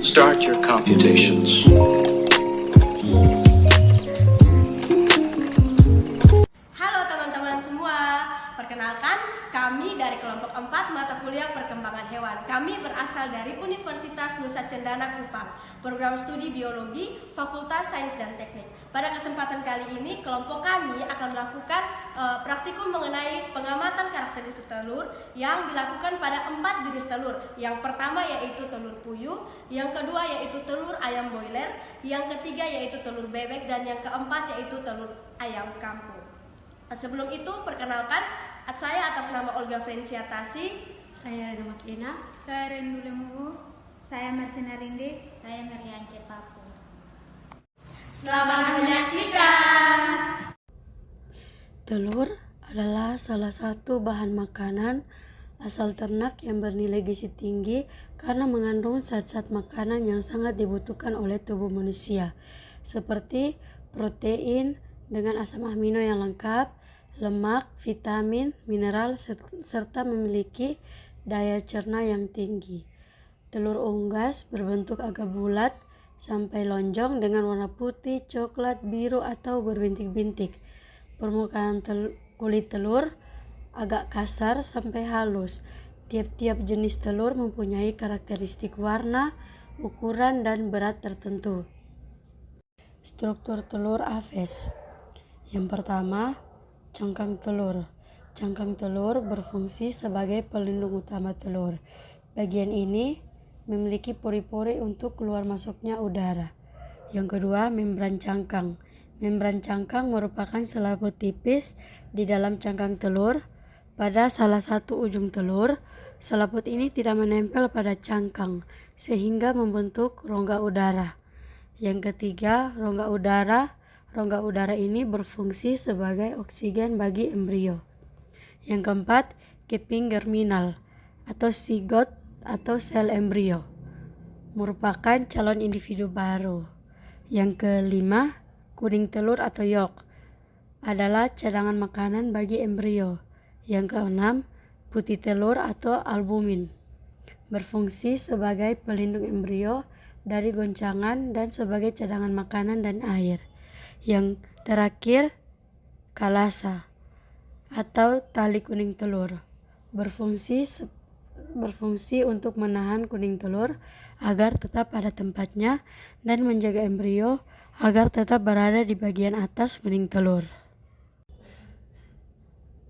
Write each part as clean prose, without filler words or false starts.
Start your computations. Halo teman-teman semua, perkenalkan kami dari kelompok 4 mata kuliah perkembangan hewan. Kami berasal dari Universitas Nusa Cendana Kupang, program studi biologi, Fakultas Sains dan Teknik. Pada kesempatan kali ini, kelompok kami akan melakukan praktikum mengenai pengamatan karakteristik telur yang dilakukan pada 4 jenis telur. Yang pertama yaitu telur puyuh, yang kedua yaitu telur ayam boiler, yang ketiga yaitu telur bebek, dan yang keempat yaitu telur ayam kampung. Sebelum itu, perkenalkan saya atas nama Olga Frenciatasi. Saya Rena Makina. Saya Rendu Lemuhu. Saya Mersina Rinde. Saya Merian Cepapu. Selamat menyaksikan. Telur adalah salah satu bahan makanan asal ternak yang bernilai gizi tinggi karena mengandung zat-zat makanan yang sangat dibutuhkan oleh tubuh manusia, seperti protein dengan asam amino yang lengkap, lemak, vitamin, mineral, serta memiliki daya cerna yang tinggi. Telur unggas berbentuk agak bulat sampai lonjong dengan warna putih, coklat, biru, atau berbintik-bintik. Permukaan kulit telur agak kasar sampai halus. Tiap-tiap jenis telur mempunyai karakteristik warna, ukuran, dan berat tertentu. Struktur telur aves. Yang pertama, cangkang telur. Cangkang telur berfungsi sebagai pelindung utama telur. Bagian ini memiliki pori-pori untuk keluar masuknya udara. Yang kedua, membran cangkang. Membran cangkang merupakan selaput tipis di dalam cangkang telur. Pada salah satu ujung telur, selaput ini tidak menempel pada cangkang sehingga membentuk rongga udara. Yang ketiga, rongga udara. Rongga udara ini berfungsi sebagai oksigen bagi embrio. Yang keempat, keping germinal atau zigot atau sel embrio, merupakan calon individu baru. Yang kelima, kuning telur atau yolk adalah cadangan makanan bagi embrio. Yang keenam, putih telur atau albumin, berfungsi sebagai pelindung embrio dari goncangan dan sebagai cadangan makanan dan air. Yang terakhir, kalasa atau tali kuning telur, berfungsi untuk menahan kuning telur agar tetap pada tempatnya dan menjaga embrio agar tetap berada di bagian atas kuning telur.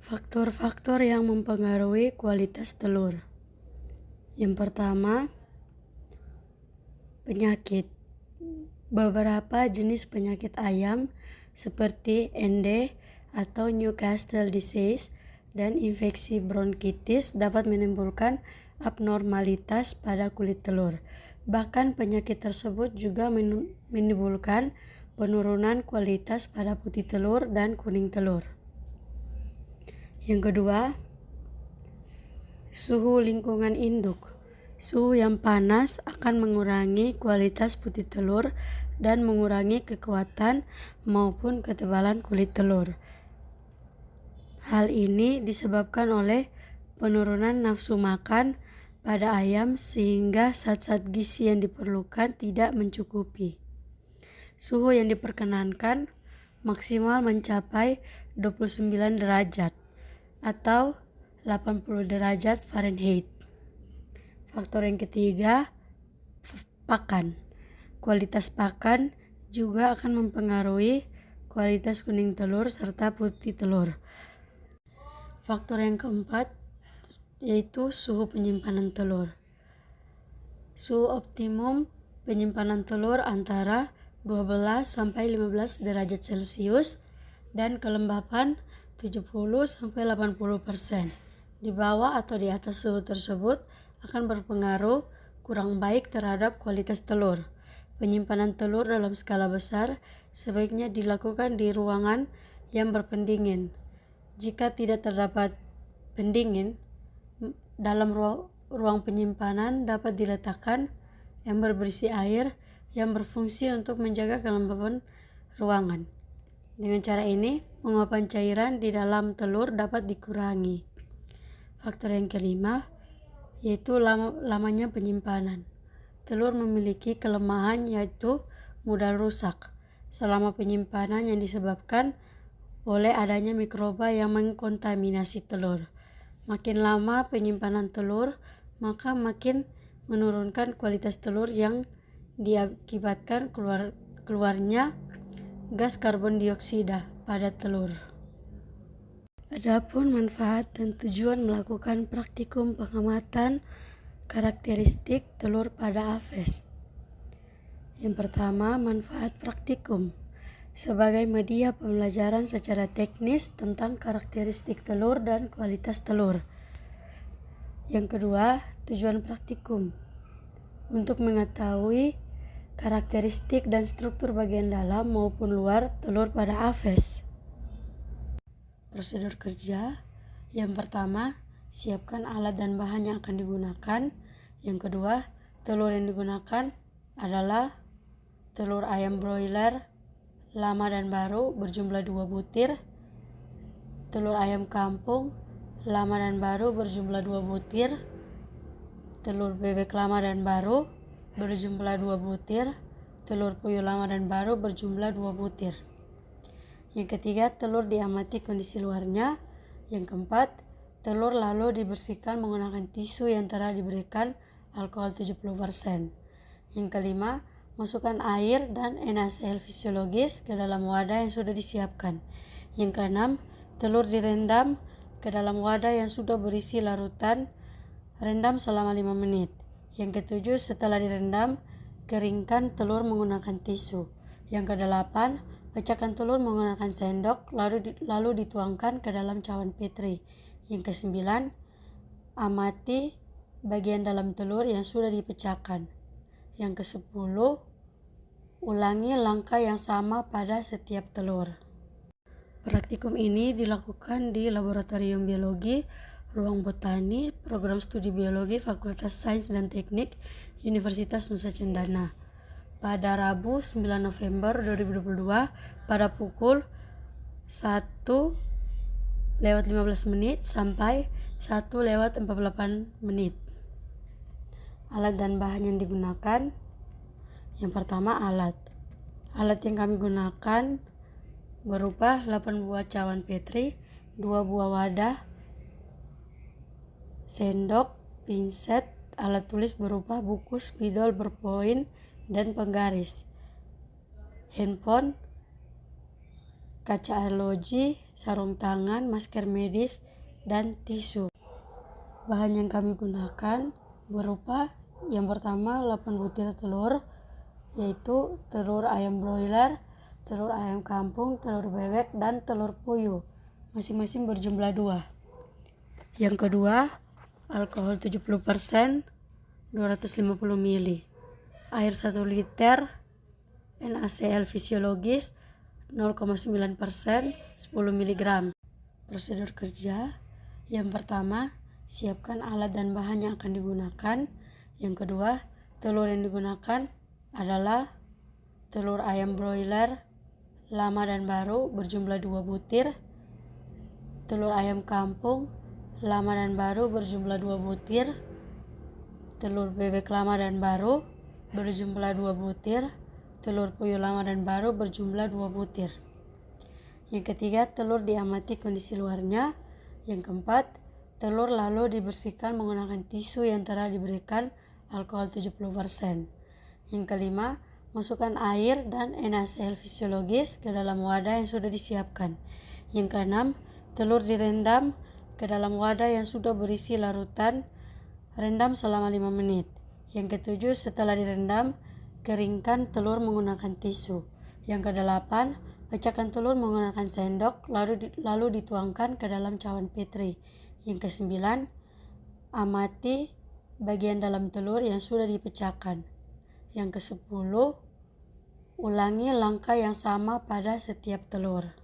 Faktor-faktor yang mempengaruhi kualitas telur. Yang pertama, penyakit. Beberapa jenis penyakit ayam seperti ND atau Newcastle disease dan infeksi bronkitis dapat menimbulkan abnormalitas pada kulit telur. Bahkan penyakit tersebut juga menimbulkan penurunan kualitas pada putih telur dan kuning telur. Yang kedua, suhu lingkungan induk. Suhu yang panas akan mengurangi kualitas putih telur dan mengurangi kekuatan maupun ketebalan kulit telur. Hal ini disebabkan oleh penurunan nafsu makan pada ayam sehingga zat-zat gizi yang diperlukan tidak mencukupi. Suhu yang diperkenankan maksimal mencapai 29 derajat atau 80 derajat Fahrenheit. Faktor yang ketiga, pakan. Kualitas pakan juga akan mempengaruhi kualitas kuning telur serta putih telur. Faktor yang keempat yaitu suhu penyimpanan telur. Suhu optimum penyimpanan telur antara 12 sampai 15 derajat Celcius dan kelembapan 70-80%. Di bawah atau di atas suhu tersebut akan berpengaruh kurang baik terhadap kualitas telur. Penyimpanan telur dalam skala besar sebaiknya dilakukan di ruangan yang berpendingin. Jika tidak terdapat pendingin, dalam ruang penyimpanan dapat diletakkan ember berisi air yang berfungsi untuk menjaga kelembapan ruangan. Dengan cara ini, penguapan cairan di dalam telur dapat dikurangi. Faktor yang kelima yaitu lamanya penyimpanan. telur memiliki kelemahan yaitu mudah rusak selama penyimpanan yang disebabkan oleh adanya mikroba yang mengkontaminasi telur. Makin lama penyimpanan telur, maka makin menurunkan kualitas telur yang diakibatkan keluarnya gas karbon dioksida pada telur. Adapun manfaat dan tujuan melakukan praktikum pengamatan karakteristik telur pada aves. Yang pertama, manfaat praktikum sebagai media pembelajaran secara teknis tentang karakteristik telur dan kualitas telur. Yang kedua, tujuan praktikum untuk mengetahui karakteristik dan struktur bagian dalam maupun luar telur pada aves. Prosedur kerja. Yang pertama, siapkan alat dan bahan yang akan digunakan. Yang kedua, telur yang digunakan adalah telur ayam broiler lama dan baru berjumlah 2 butir, telur ayam kampung lama dan baru berjumlah 2 butir, telur bebek lama dan baru berjumlah 2 butir, telur puyuh lama dan baru berjumlah 2 butir. Yang ketiga, telur diamati kondisi luarnya. Yang keempat, telur lalu dibersihkan menggunakan tisu yang telah diberikan alkohol 70%. Yang kelima, masukkan air dan NaCl fisiologis ke dalam wadah yang sudah disiapkan. Yang keenam, telur direndam ke dalam wadah yang sudah berisi larutan, rendam selama 5 menit. Yang ketujuh, setelah direndam, keringkan telur menggunakan tisu. Yang kedelapan, pecahkan telur menggunakan sendok, lalu dituangkan ke dalam cawan Petri. Yang kesembilan, amati bagian dalam telur yang sudah dipecahkan. Yang kesepuluh, ulangi langkah yang sama pada setiap telur. Praktikum ini dilakukan di Laboratorium Biologi, Ruang Botani, Program Studi Biologi Fakultas Sains dan Teknik, Universitas Nusa Cendana. Pada Rabu 9 November 2022 pada pukul 1:15 sampai 1:48. Alat dan bahan yang digunakan. Yang pertama, alat yang kami gunakan berupa 8 buah cawan Petri, 2 buah wadah, sendok, pinset, alat tulis berupa buku spidol berpoin dan penggaris, handphone, kaca air loji, sarung tangan, masker medis, dan tisu. Bahan yang kami gunakan berupa yang pertama 8 butir telur, yaitu telur ayam broiler, telur ayam kampung, telur bebek, dan telur puyuh, masing-masing berjumlah 2. Yang kedua, alkohol 70%, 250 ml. Air 1 liter, NaCl fisiologis 0,9%, 10 mg. Prosedur kerja. Yang pertama, siapkan alat dan bahan yang akan digunakan. Yang kedua, telur yang digunakan adalah telur ayam broiler lama dan baru berjumlah 2 butir, telur ayam kampung lama dan baru berjumlah 2 butir, telur bebek lama dan baru berjumlah 2 butir, telur puyuh lama dan baru berjumlah 2 butir. Yang ketiga, telur diamati kondisi luarnya. Yang keempat, telur lalu dibersihkan menggunakan tisu yang telah diberikan alkohol 70%. Yang kelima, masukkan air dan NaCl fisiologis ke dalam wadah yang sudah disiapkan. Yang keenam, telur direndam ke dalam wadah yang sudah berisi larutan, rendam selama 5 menit. Yang ketujuh, setelah direndam, keringkan telur menggunakan tisu. Yang kedelapan, pecahkan telur menggunakan sendok, lalu dituangkan ke dalam cawan Petri. Yang kesembilan, amati bagian dalam telur yang sudah dipecahkan. Yang kesepuluh, ulangi langkah yang sama pada setiap telur.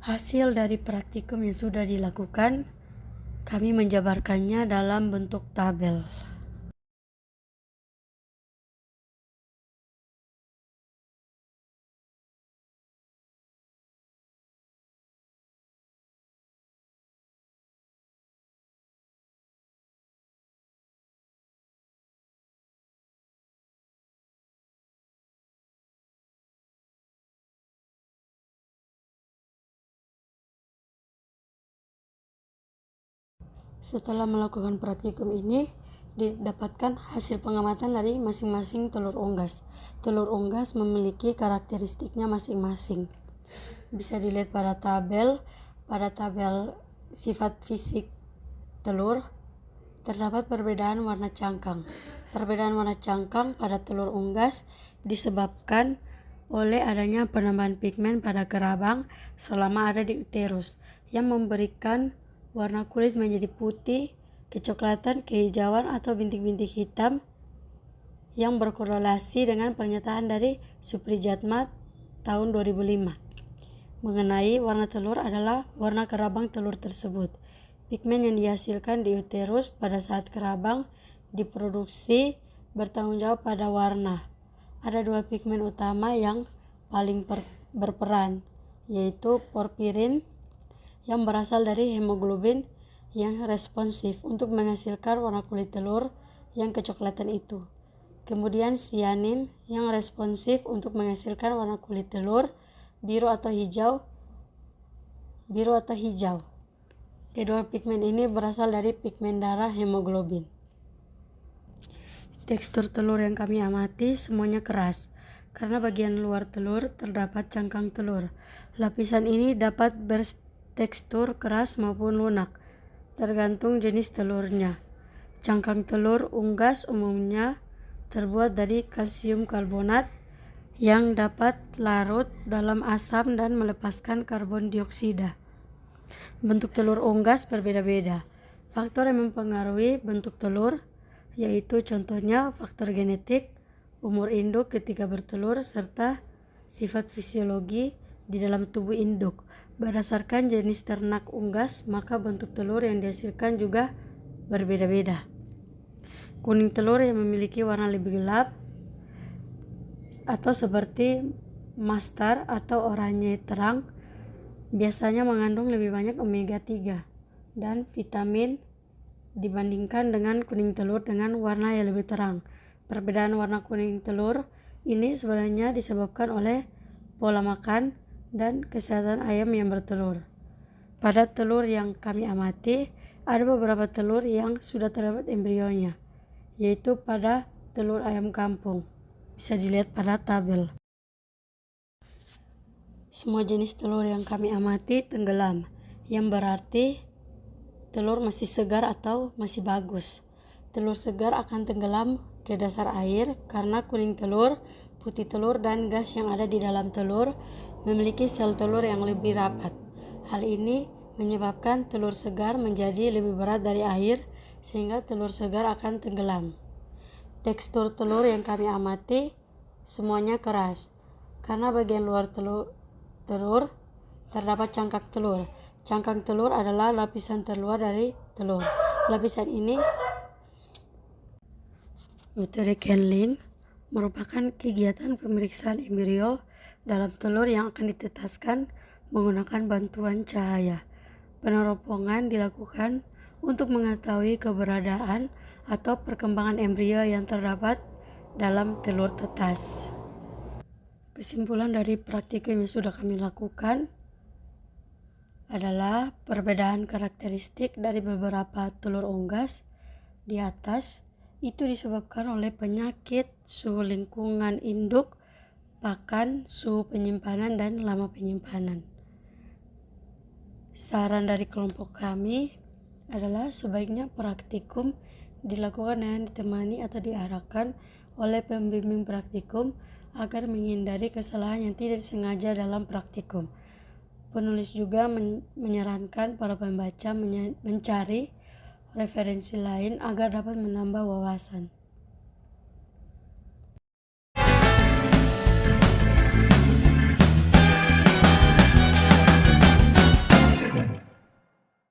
Hasil dari praktikum yang sudah dilakukan, kami menjabarkannya dalam bentuk tabel. Setelah melakukan praktikum ini, didapatkan hasil pengamatan dari masing-masing telur unggas. Telur unggas memiliki karakteristiknya masing-masing. Bisa dilihat pada tabel sifat fisik telur, terdapat perbedaan warna cangkang. Perbedaan warna cangkang pada telur unggas disebabkan oleh adanya penambahan pigmen pada kerabang selama ada di uterus yang memberikan warna kulit menjadi putih, kecoklatan, kehijauan atau bintik-bintik hitam yang berkorelasi dengan pernyataan dari Suprijatma tahun 2005 mengenai warna telur adalah warna kerabang telur tersebut. Pigmen yang dihasilkan di uterus pada saat kerabang diproduksi bertanggung jawab pada warna. Ada dua pigmen utama yang paling berperan, yaitu porfirin yang berasal dari hemoglobin yang responsif untuk menghasilkan warna kulit telur yang kecoklatan itu. Kemudian sianin yang responsif untuk menghasilkan warna kulit telur biru atau hijau. Kedua pigmen ini berasal dari pigmen darah hemoglobin. Tekstur telur yang kami amati semuanya keras, karena bagian luar telur terdapat cangkang telur. Lapisan ini dapat bertekstur keras maupun lunak, tergantung jenis telurnya. Cangkang telur unggas umumnya terbuat dari kalsium karbonat yang dapat larut dalam asam dan melepaskan karbon dioksida. Bentuk telur unggas berbeda-beda. Faktor yang mempengaruhi bentuk telur yaitu contohnya faktor genetik, umur induk ketika bertelur, serta sifat fisiologi di dalam tubuh induk. Berdasarkan jenis ternak unggas, maka bentuk telur yang dihasilkan juga berbeda-beda. Kuning telur yang memiliki warna lebih gelap atau seperti mastar atau oranye terang biasanya mengandung lebih banyak omega 3 dan vitamin dibandingkan dengan kuning telur dengan warna yang lebih terang. Perbedaan warna kuning telur ini sebenarnya disebabkan oleh pola makan dan kesehatan ayam yang bertelur. Pada telur yang kami amati, ada beberapa telur yang sudah terdapat embrionya, yaitu pada telur ayam kampung. Bisa dilihat pada tabel. Semua jenis telur yang kami amati tenggelam, yang berarti telur masih segar atau masih bagus. Telur segar akan tenggelam ke dasar air karena kuning telur, putih telur, dan gas yang ada di dalam telur memiliki sel telur yang lebih rapat. Hal ini menyebabkan telur segar menjadi lebih berat dari air sehingga telur segar akan tenggelam. Tekstur telur yang kami amati semuanya keras karena bagian luar telur terdapat cangkang telur. Cangkang telur adalah lapisan terluar dari telur. Lapisan ini, metode Kenlin, merupakan kegiatan pemeriksaan embrio dalam telur yang akan ditetaskan menggunakan bantuan cahaya. Peneropongan dilakukan untuk mengetahui keberadaan atau perkembangan embrio yang terdapat dalam telur tetas. Kesimpulan dari praktikum yang sudah kami lakukan adalah perbedaan karakteristik dari beberapa telur unggas di atas itu disebabkan oleh penyakit, suhu lingkungan induk, pakan, suhu penyimpanan, dan lama penyimpanan. Saran dari kelompok kami adalah sebaiknya praktikum dilakukan dengan ditemani atau diarahkan oleh pembimbing praktikum agar menghindari kesalahan yang tidak disengaja dalam praktikum. Penulis juga menyarankan para pembaca mencari referensi lain agar dapat menambah wawasan.